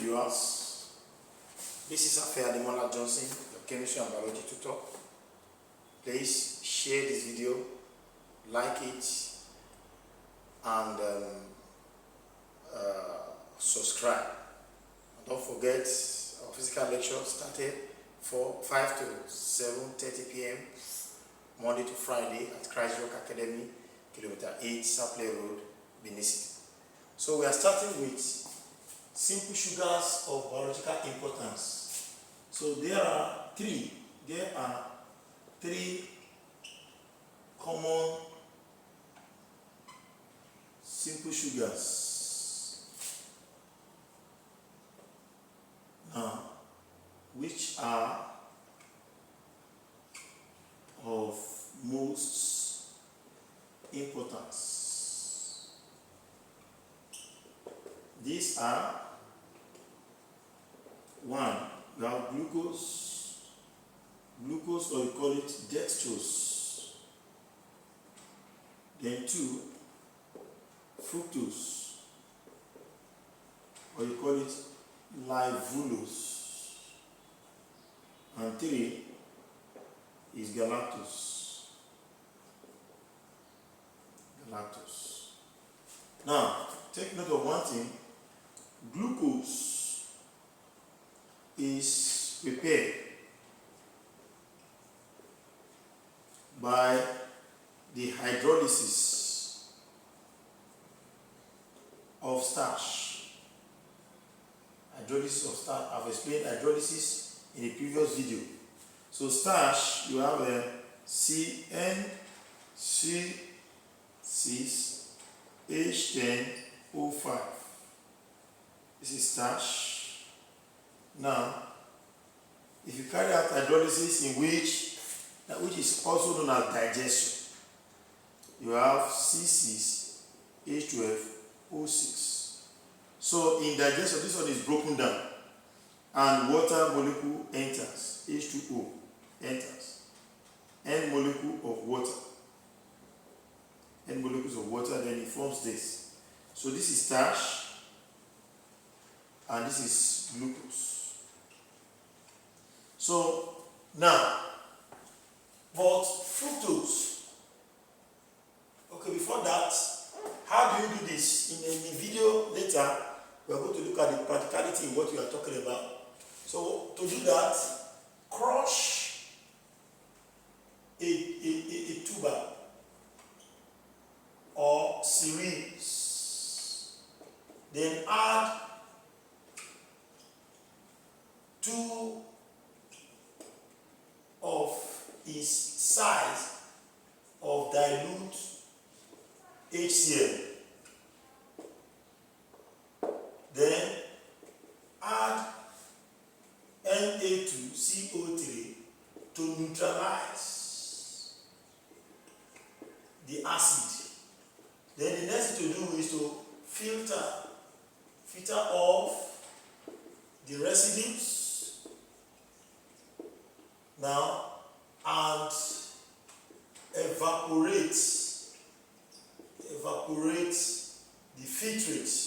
viewers. This is Afia Demola Johnson, your chemistry and biology tutor. Please share this video, like it, and subscribe. And don't forget, our physical lecture started 5 to 7:30 p.m. Monday to Friday at Christ Rock Academy, Kilometer 8, Sapley Road, Benin City. So we are starting with simple sugars of biological importance. So there are three common simple sugars now, which are of most importance. These are: one, we have glucose, or you call it dextrose. Then two, fructose, or you call it ribulose. And three is galactose. Now, take note of one thing. Glucose is prepared by the hydrolysis of starch. I've explained hydrolysis in a previous video. So starch, you have a CnC6H10O5. This is starch. Now, if you carry out hydrolysis in which is also known as digestion, you have C6H12O6. So in digestion, this one is broken down and water molecule enters, H2O enters, N molecule of water, N molecules of water, then it forms this. So this is starch and this is glucose. So now, but fructose. Okay, before that, how do you do this? In the video later, we are going to look at the practicality in what you are talking about. So to do that, crush a tuber or cereals, then add 2 of its size of dilute HCl. Then add Na2CO3 to neutralize the acid. Then the next thing to do is to filter off the residues now and evaporate the filtrate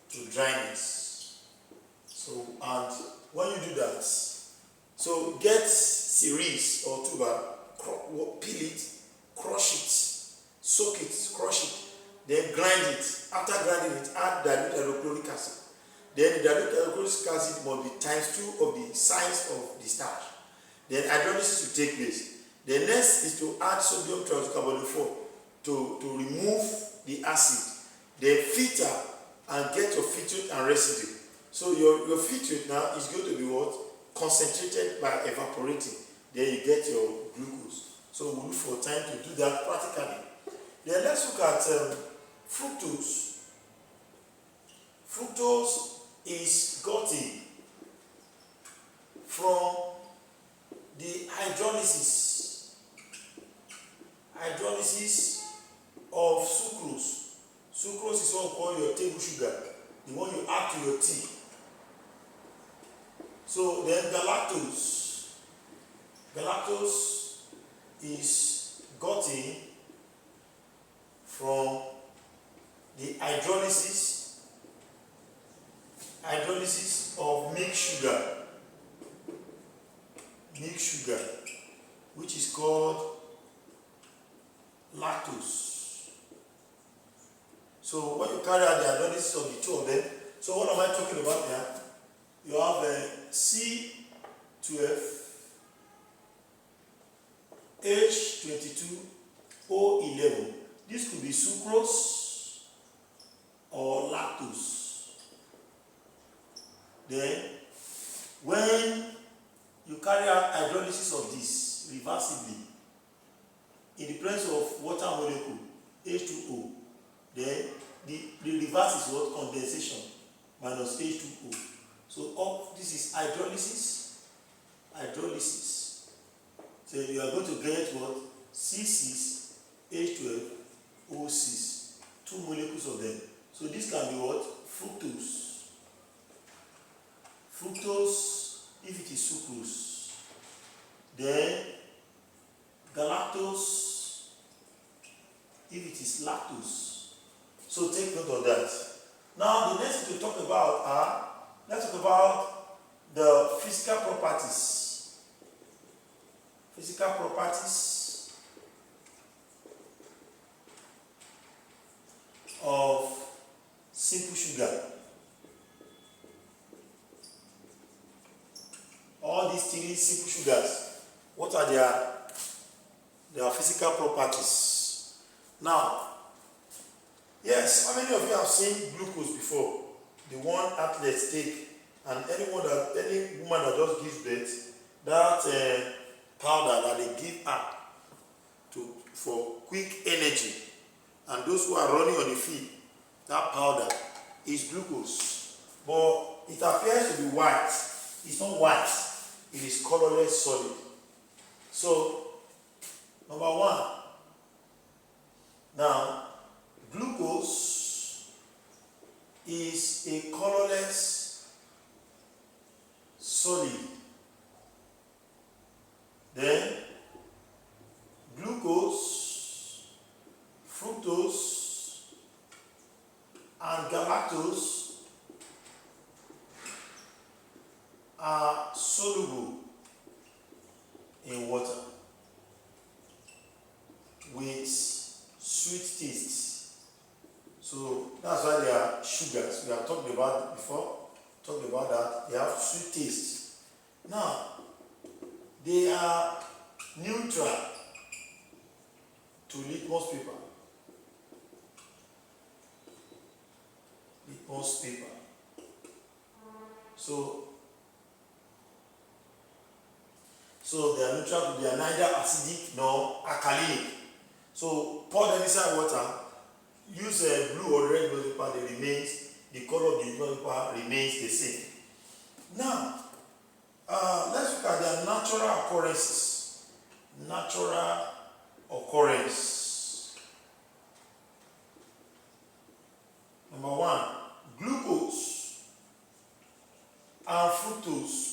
to dryness. So, and when you do that, so get cereals or tuber, peel it, crush it, soak it, crush it, then grind it. After grinding it, add dilute hydrochloric acid. Then the dilute hydrochloric acid must be ×2 of the size of the starch. Then hydrolysis will take place. The next is to add sodium tricarbonophore to remove the acid. Then filter and get your filtrate and residue. So your filtrate now is going to be what? Concentrated by evaporating. Then you get your glucose. So we'll look for time to do that practically. Then let's look at fructose. Fructose is gotten from the hydrolysis of sucrose. Sucrose is what we call your table sugar, the one you add to your tea. So then galactose is gotten from the hydrolysis hydrolysis of milk sugar, which is called lactose. So when you carry out the hydrolysis of the two of them, so what am I talking about here? You have a C12H22O11. This could be sucrose or lactose. Then when you carry out hydrolysis of this reversibly in the presence of water molecule H2O, then the reverse is what? Condensation minus H2O. So this is hydrolysis. So you are going to get what? C6H12O6, two molecules of them. So this can be what? Fructose. Fructose if it is sucrose. Then galactose if it is lactose. So take note of that. Now the next thing to talk about let's talk about the physical properties. Physical properties of simple sugar. All these three simple sugars, what are their physical properties? Now, yes, how many of you have seen glucose before? The one athletes take, and any woman that just gives birth, that powder that they give her for quick energy, and those who are running on the field, that powder is glucose, but it appears to be white. It's not white, it is colorless solid. So number one, now glucose is a colorless solid. Then glucose, fructose, and galactose are soluble in water with sweet taste. So that's why they are sugars. We have talked about it before. Talked about that. They have sweet taste. Now, they are neutral to litmus paper. Litmus paper. So they are neutral. They are neither acidic nor alkalinic. So pour them inside water. Use a blue or red paper. The color of the paper remains the same. Now, let's look at their natural occurrences. Natural occurrence. Number one, glucose and fructose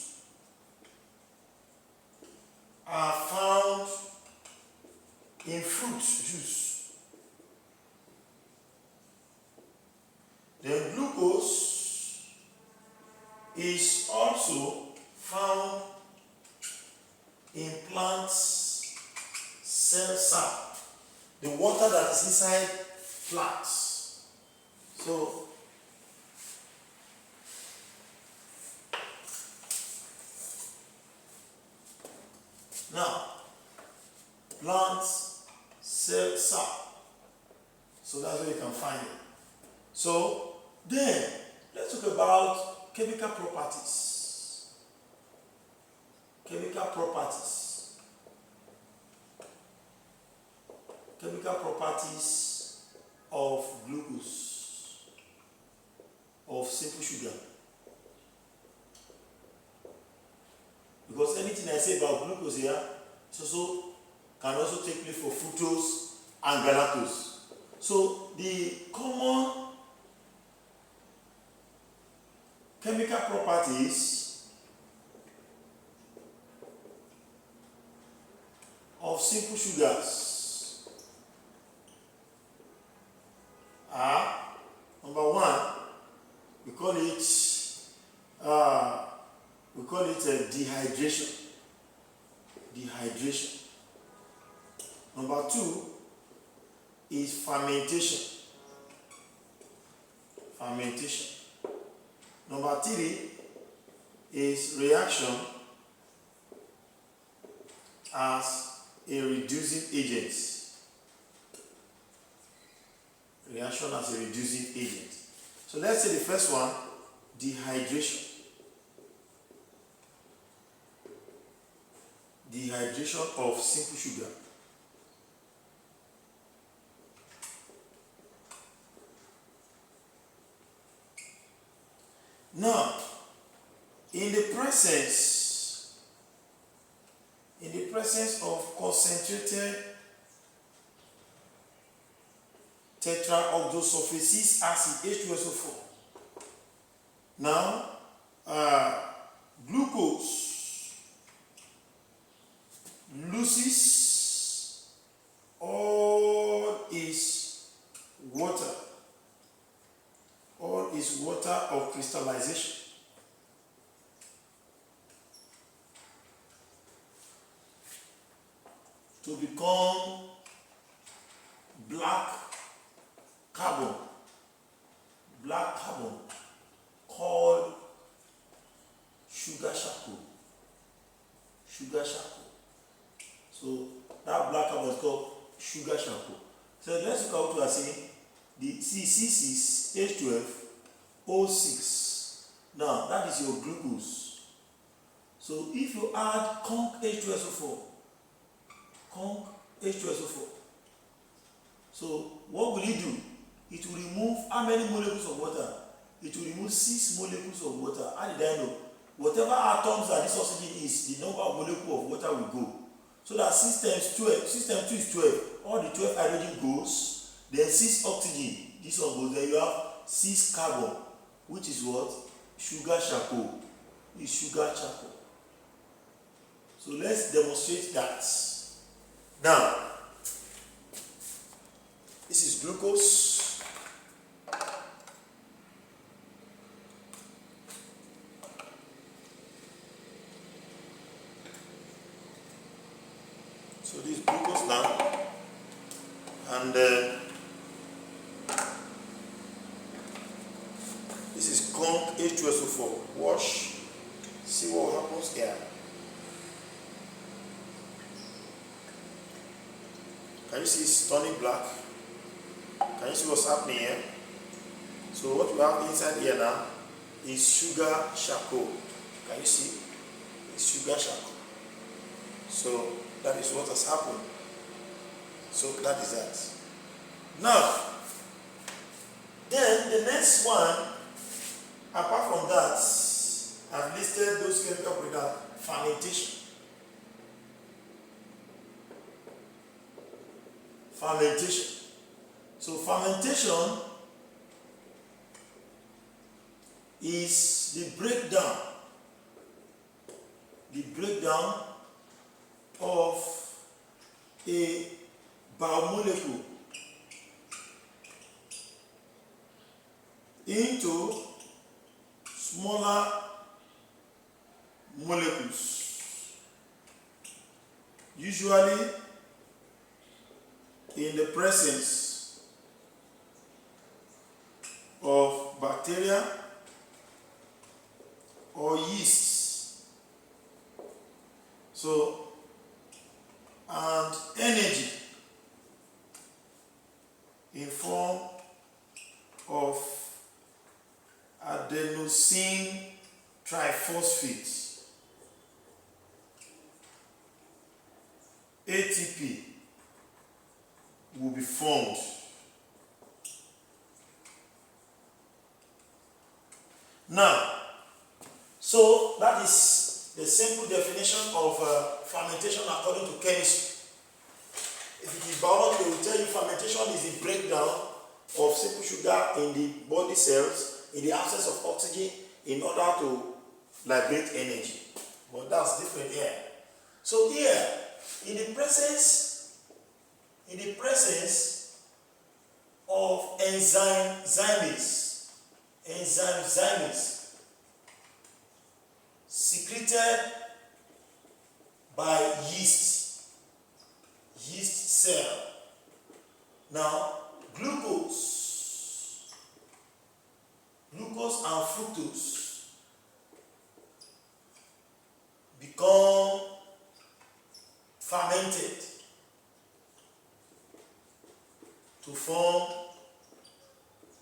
are found in fruit juice. Then glucose is also found in plants' cell sap, the water that is inside plants. So now, plants cell sap. So that's where you can find it. So then let's talk about chemical properties. Chemical properties. Chemical properties of glucose, of simple sugar. Because anything I say about glucose here can also take place for fructose and galactose. So the common chemical properties of simple sugars are, number one, we call it dehydration. Dehydration. Number 2 is fermentation. Fermentation. Number 3 is reaction as a reducing agent. Reaction as a reducing agent. So let's say the first one, dehydration. Dehydration of simple sugar. Now, in the presence of concentrated tetraoxosulfate acid H2SO4. Now, glucose loses all its water of crystallization. To become black carbon called sugar charcoal. So that black carbon is called sugar charcoal. So let's look at what we are saying. The C6H12O6. Now that is your glucose. So if you add conc H2SO4, so what will it do? It will remove how many molecules of water? It will remove 6 molecules of water. How did I know? Whatever atoms that this oxygen is, the number of molecules of water will go. So that 6 times 12, 6 times 2 is 12. All the 12 hydrogen goes, then 6 oxygen, this one goes, then you have 6 carbon, which is what? Sugar charcoal. Is sugar charcoal. So let's demonstrate that. Now, this is glucose. So this is glucose now, and this is conc H2SO4. Wash, see what happens here. Can you see it's turning black? Can you see what's happening here? So what we have inside here now is sugar charcoal. Can you see? It's sugar charcoal. So that is what has happened. So that is that. Now, then the next one, apart from that, I've listed those chemical products. Fermentation. So fermentation is the breakdown of a biomolecule into smaller molecules, usually in the presence of bacteria or yeast. So, and energy in form of adenosine triphosphate, ATP, will be formed. Now, so that is the simple definition of fermentation according to chemistry. If it is biology, they will tell you fermentation is the breakdown of simple sugar in the body cells in the absence of oxygen in order to liberate energy. But that's different here. So here, in the presence of enzyme zymase secreted by yeast cell. Now, glucose and fructose become fermented to form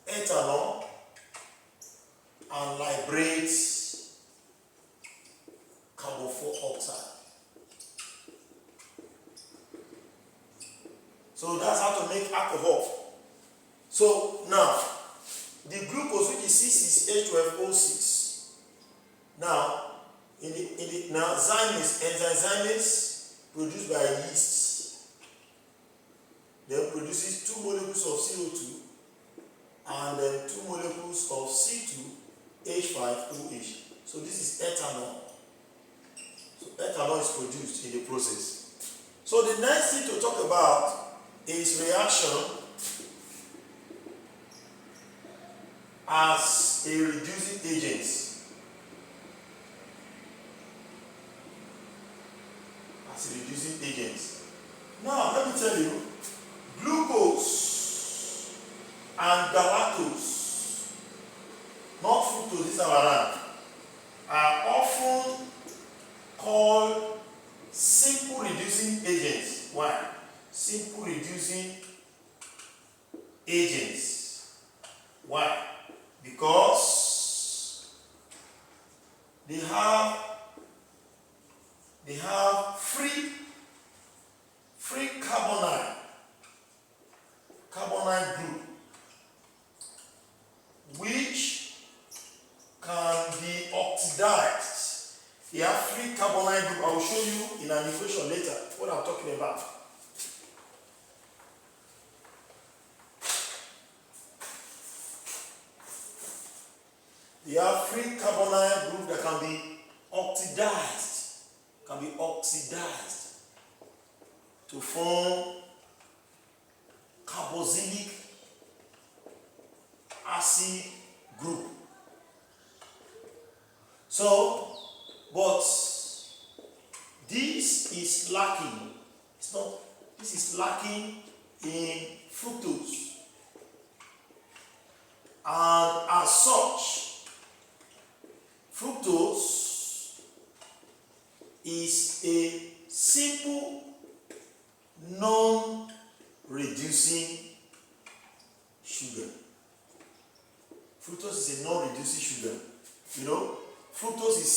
ethanol and liberate carbon dioxide. So that's how to make alcohol. So now, the glucose, which is 6-H12O6, now in the zymase produced by yeast, then produces 2 molecules of CO2 and then 2 molecules of C2H5OH. So this is ethanol. So ethanol is produced in the process. So the next thing to talk about is reaction as a reducing agent. Now let me tell you, glucose and galactose, not fructose this time around, are often called simple reducing agents. Why? Simple reducing agents. Why? Because they have free carbonide group, which can be oxidized. They have free carbonide group. I will show you in an equation later what I'm talking about. They have free carbonide group that can be oxidized to form carboxylic acid group. So, but this is lacking. This is lacking in fructose. And as such, fructose is a simple non-reducing sugar. Fructose is a non-reducing sugar. You know, fructose is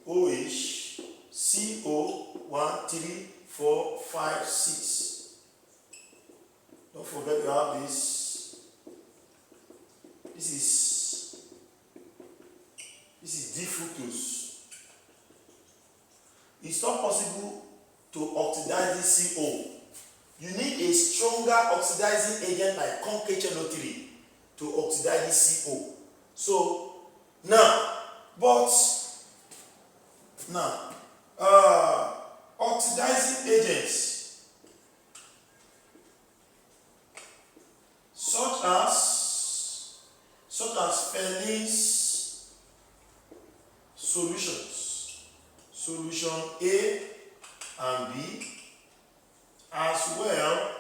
CH2OH, CO 1, 3, 4, 5, 6. Don't forget you have this. This is D-fructose. It's not possible to oxidize this CO. You need a stronger oxidizing agent like ConK-HNO3 to oxidize this CO. So now, oxidizing agents such as Ferling's solutions, solution A and B, as well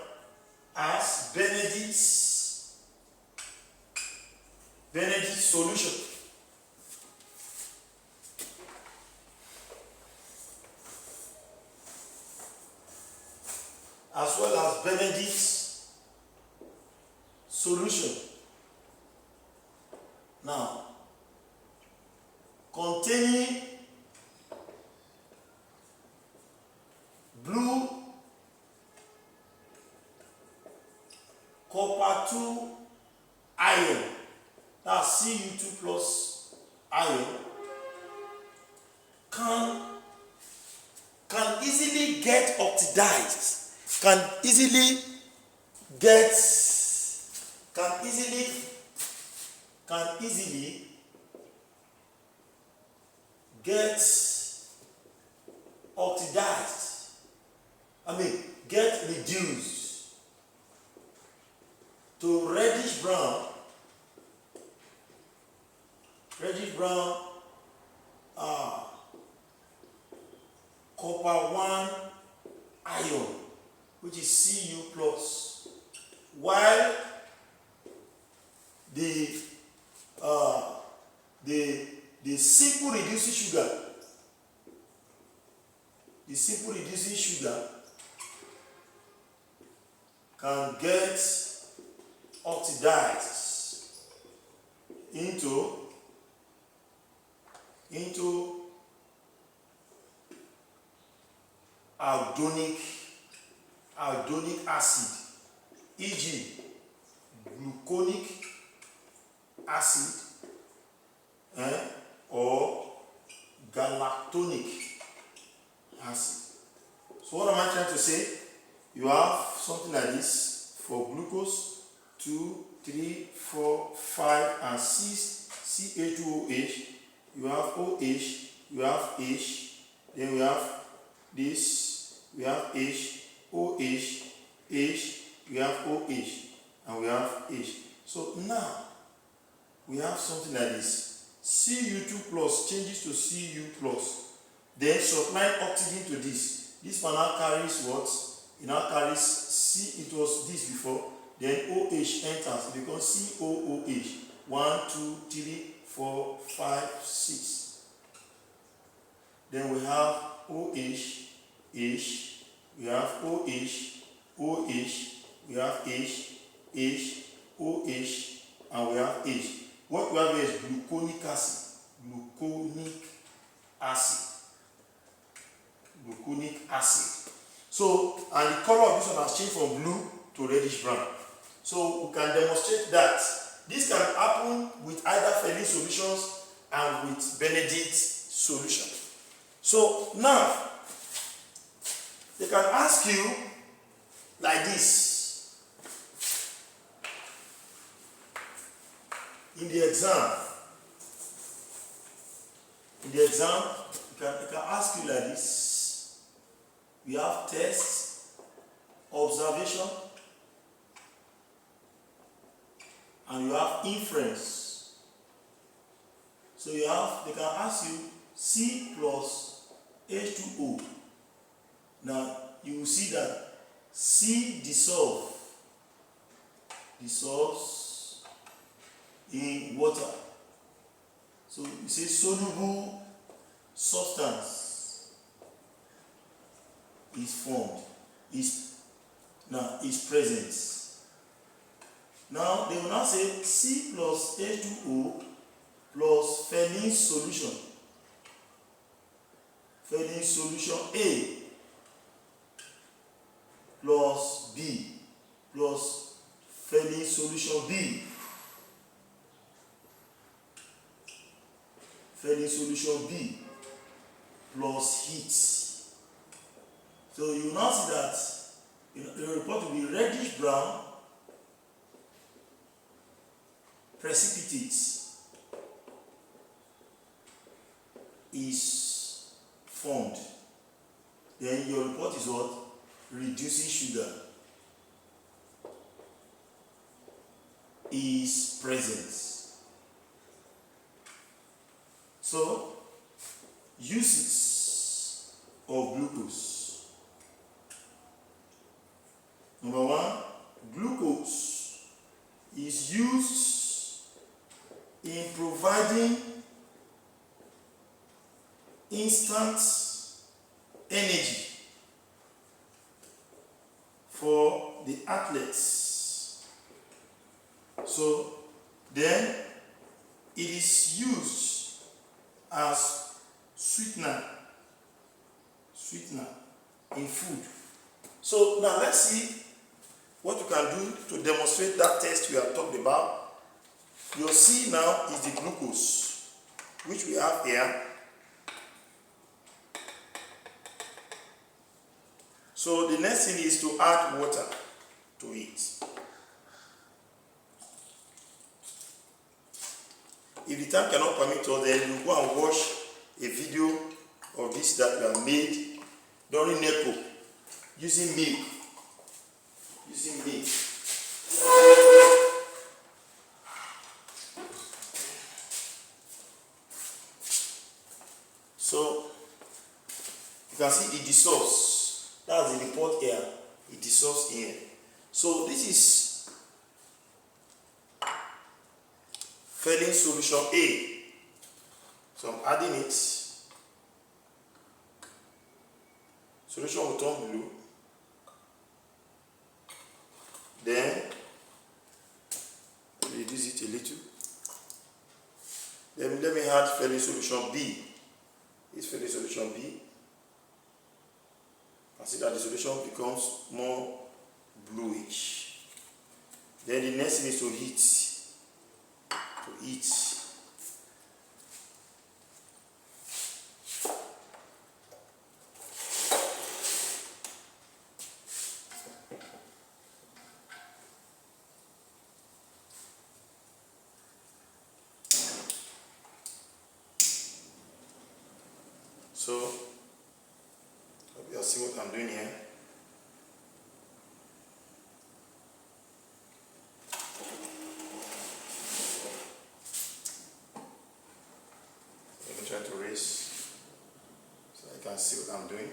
as Benedict's solution. As well as Benedict's solution. Now, containing blue copper 2 ion, that's Cu2 plus ion, can easily get oxidized. Can easily get oxidized. Get reduced to reddish brown while the simple reducing sugar can get oxidized into aldonic acid, e.g. gluconic acid or galactonic acid. So what am I trying to say? You have something like this for glucose, 2, 3, 4, 5, and 6 Ca2OH. You have OH, you have H, then we have this, we have H, OH, H, we have OH, and we have H. So now we have something like this. Cu2 plus changes to Cu plus. Then supplying oxygen to this. This one now carries what? It now carries C, it was this before. Then OH enters, it becomes COOH. 1, 2, 3, 4, 5, 6. Then we have OH, H, we have OH, OH, we have H, H, OH, and we have H. What we have here is gluconic acid. Gluconic acid. So, and the color of this one has changed from blue to reddish brown. So we can demonstrate that this can happen with either Fehling solutions and with Benedict solution. So now they can ask you like this in the exam. They can ask you like this. We have test, observation, and you have inference. So they can ask you C plus H2O. Now you will see that C dissolves in water. So you say soluble substance is formed, is present. Now they will now say C plus H2O plus Fehling solution. Fehling solution A plus B plus Fehling solution B. Fehling solution B plus heat. So you will now see that the report will be reddish brown precipitate is formed. Then your report is what? Reducing sugar is present. So, uses of glucose. Number one, glucose is used in providing instant energy for the athletes. So, then it is used as sweetener in food. So now let's see what you can do to demonstrate that test we have talked about. Your C now is the glucose, which we have here. So the next thing is to add water to it. If the time cannot permit us, then you go and watch a video of this that we have made during NECO using milk. So you can see it dissolves. That's the report here. It dissolves here. So this is Failing solution A. So I'm adding it. Solution will turn blue. Then reduce it a little. Then let me add failing solution B. It's failing solution B. And see that the solution becomes more bluish. Then the next thing is to heat. So, you see what I'm doing here. Let me try to raise so I can see what I'm doing.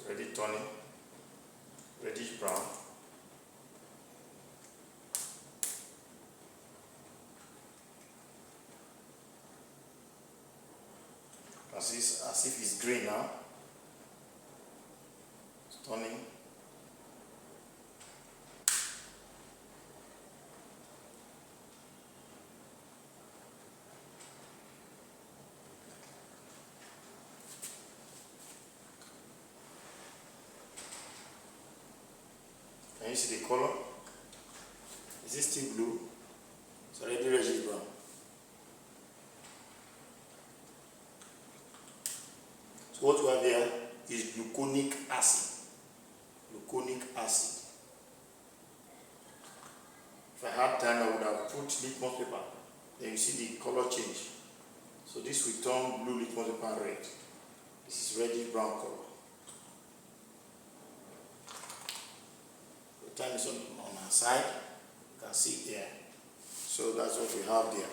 Ready turning, reddish brown. You can see it's as if it's green now. It's turning. Can you see the color? Is it still blue? It's already reddish brown. So what you have here is gluconic acid. Gluconic acid. If I had time, I would have put litmus paper. Then you see the color change. So this will turn blue litmus paper red. This is reddish brown color. The time is on our side. You can see it there. So that's what we have there.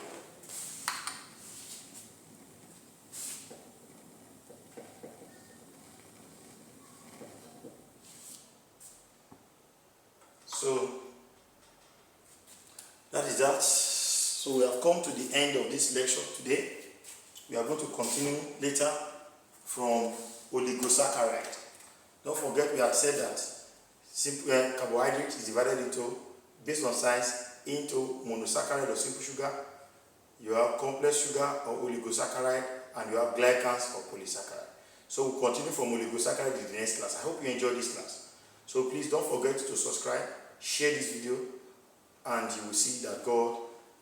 So that is that. So we have come to the end of this lecture today. We are going to continue later from oligosaccharide. Don't forget we have said that simple carbohydrate is divided into, based on size, into monosaccharide or simple sugar. You have complex sugar or oligosaccharide, and you have glycans or polysaccharide. So we'll continue from oligosaccharide in the next class. I hope you enjoyed this class. So please don't forget to subscribe, share this video, and you will see that God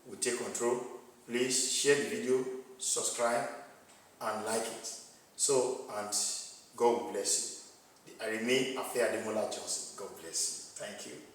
will take control. Please share the video, subscribe, and like it. So, and God will bless you. I remain Afe Ademola Johnson. God bless you. Thank you.